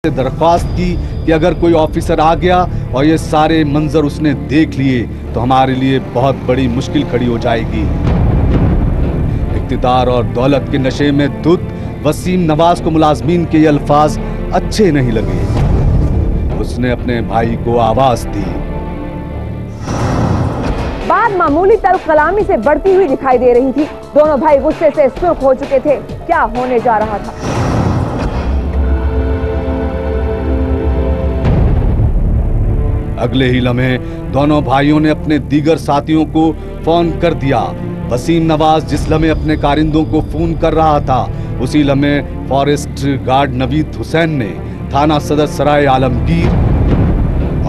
से दरख्वास्त की कि अगर कोई ऑफिसर आ गया और ये सारे मंजर उसने देख लिए तो हमारे लिए बहुत बड़ी मुश्किल खड़ी हो जाएगी। इक़्तिदार और दौलत के नशे में धुत वसीम नवाज को मुलाजमीन के ये अल्फाज अच्छे नहीं लगे। उसने अपने भाई को आवाज दी। बात मामूली तल्ख कलामी से बढ़ती हुई दिखाई दे रही थी। दोनों भाई गुस्से से सुर्ख हो चुके थे। क्या होने जा रहा था? अगले ही लम्हे दोनों भाइयों ने अपने दीगर साथियों को फोन कर दिया। वसीम नवाज जिस लम्हे अपने कारिंदों को फोन कर रहा था, उसी लम्हे फॉरेस्ट गार्ड नवीद हुसैन ने थाना सदर सराय आलमगीर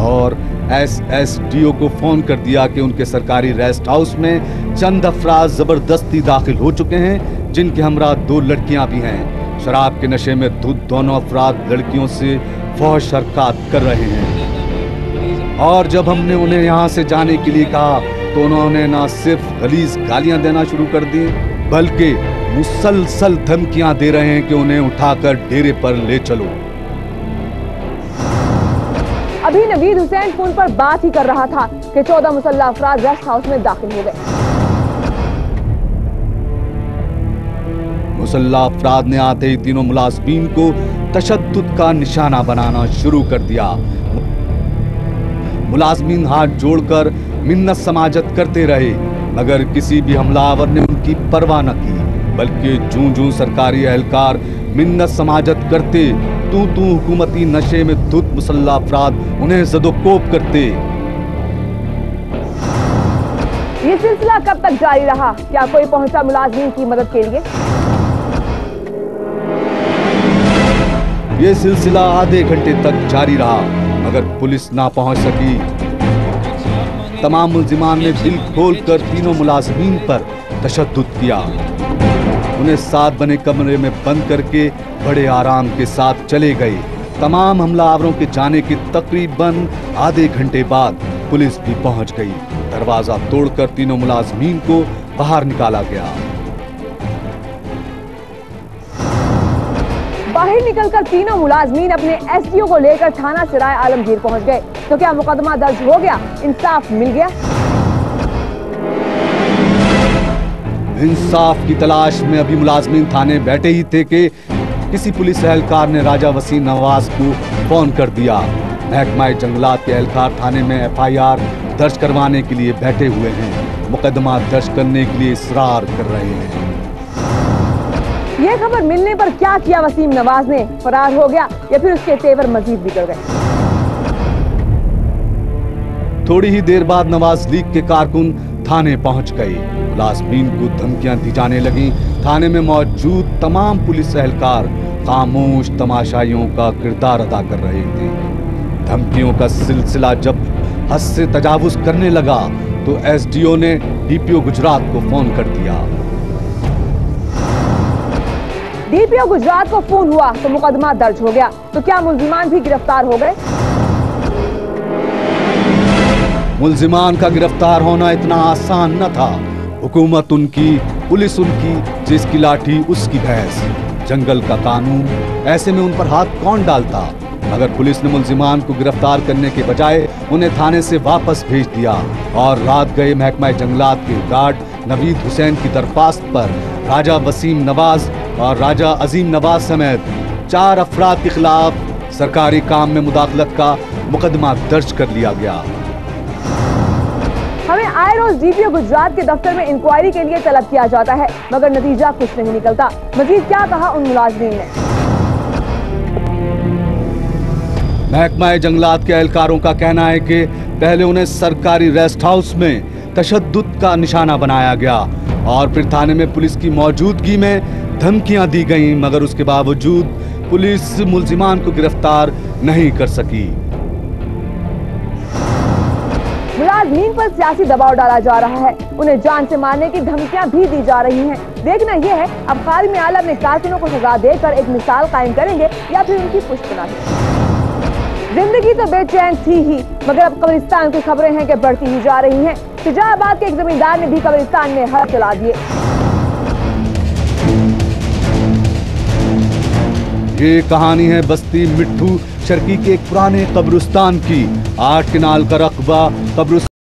और SSDO को फोन कर दिया कि उनके सरकारी रेस्ट हाउस में चंद अफराद जबरदस्ती दाखिल हो चुके हैं, जिनके हमरा 2 लड़कियां भी हैं। शराब के नशे में धुत दोनों अफराद लड़कियों से फौश हरकत कर रहे हैं और जब हमने उन्हें यहाँ से जाने के लिए कहा तो उन्होंने न सिर्फ गलीज गालियां देना शुरू कर दी, बल्कि मुसलसल धमकियां दे रहे हैं कि उन्हें उठाकर डेरे पर ले चलो। अभी नवीद हुसैन फोन पर बात ही कर रहा था कि 14 मुसल्लह अफराद रेस्ट हाउस में दाखिल हो गए। मुसल्लह अफराद ने आते ही तीनों मुलाजमीन को तशद्दुद का निशाना बनाना शुरू कर दिया। मुलाजमीन हाथ जोड़कर मिन्नत समाजत करते रहे, मगर किसी भी हमलावर ने उनकी परवाह न की, बल्कि जूं जूं सरकारी एहलकार मिन्नत समाजत करते, तू हुकूमती नशे में धुत मुसल्लह अफराद उन्हें ज़दोकोब करते। ये सिलसिला कब तक जारी रहा? क्या कोई पहुंचा मुलाजमीन की मदद के लिए? ये सिलसिला आधे घंटे तक जारी रहा, मगर पुलिस ना पहुंच सकी। तमाम मुल्जिमान ने दिल खोलकर तीनों मुलाजमीन पर तशद्दुद किया। उन्हें साथ बने कमरे में बंद करके बड़े आराम के साथ चले गए। तमाम हमलावरों के जाने के तकरीबन आधे घंटे बाद पुलिस भी पहुंच गई। दरवाजा तोड़कर तीनों मुलाजमीन को बाहर निकाला गया। बाहर निकलकर तीनों मुलाजमीन अपने SDO को लेकर थाना सराय आलमगीर पहुंच गए। तो क्या मुकदमा दर्ज हो गया? इंसाफ मिल गया? इंसाफ की तलाश में अभी मुलाजमीन थाने बैठे ही थे कि किसी पुलिस एहलकार ने राजा वसीम नवाज को फोन कर दिया। महकमा जंगलात के एहलकार थाने में FIR दर्ज करवाने के लिए बैठे हुए हैं। मुकदमा दर्ज करने के लिए इसरार कर रहे हैं। यह खबर मिलने पर क्या किया वसीम नवाज ने? फरार हो गया या फिर उसके तेवर मजीद बिगड़ गए? थोड़ी ही देर बाद नवाज लीग के कारकुन थाने पहुंच गए। मुलाजमीन को धमकियां दी जाने लगी। थाने में मौजूद तमाम पुलिस एहलकार खामोश तमाशाइयों का किरदार अदा कर रहे थे। धमकियों का सिलसिला जब हद से तजावुज करने लगा तो SDO ने DPO गुजरात को फोन कर दिया। DPO गुजरात को फोन हुआ तो मुकदमा दर्ज हो गया। तो क्या मुल्जिमान भी गिरफ्तार हो गए? मुल्जिमान का गिरफ्तार होना इतना आसान न था। हुकूमत उनकी, पुलिस उनकी, जिसकी लाठी उसकी भैंस, जंगल का कानून, ऐसे में उन पर हाथ कौन डालता? मगर पुलिस ने मुल्जिमान को गिरफ्तार करने के बजाय उन्हें थाने से वापस भेज दिया और रात गए महकमा जंगलात के गार्ड नवीद हुसैन की दरख्वास्त पर राजा वसीम नवाज और राजा अजीम नवाज समेत 4 अफराद के खिलाफ सरकारी काम में मुदाखलत का मुकदमा दर्ज कर लिया गया। हमें आए रोज DPO गुजरात के दफ्तर में इंक्वायरी के लिए तलब किया जाता है, मगर नतीजा कुछ नहीं निकलता। मजीद क्या कहा उन मुलाजमीन ने? महकमा जंगलात के एहलकारों का कहना है कि पहले उन्हें सरकारी रेस्ट हाउस में तशद्दुद का निशाना बनाया गया और फिर थाने में पुलिस की मौजूदगी में धमकियां दी गईं, मगर उसके बावजूद पुलिस मुल्जिमान को गिरफ्तार नहीं कर सकी। मुलाजमीन पर सियासी दबाव डाला जा रहा है। उन्हें जान से मारने की धमकियां भी दी जा रही हैं। देखना यह है अब कादिम आला अपने कारकुनों को सजा देकर एक मिसाल कायम करेंगे या फिर उनकी पुष्टनाही। जिंदगी तो बेचैन थी ही, मगर अब कब्रिस्तान की खबरें हैं कि बढ़ती ही जा रही हैं। शुजाबाद के एक जमींदार ने भी कब्रिस्तान में हल चला दिए। ये कहानी है बस्ती मिट्ठू शर्की के एक पुराने कब्रिस्तान की। 8 किनाल का रकबा कब्रिस्तान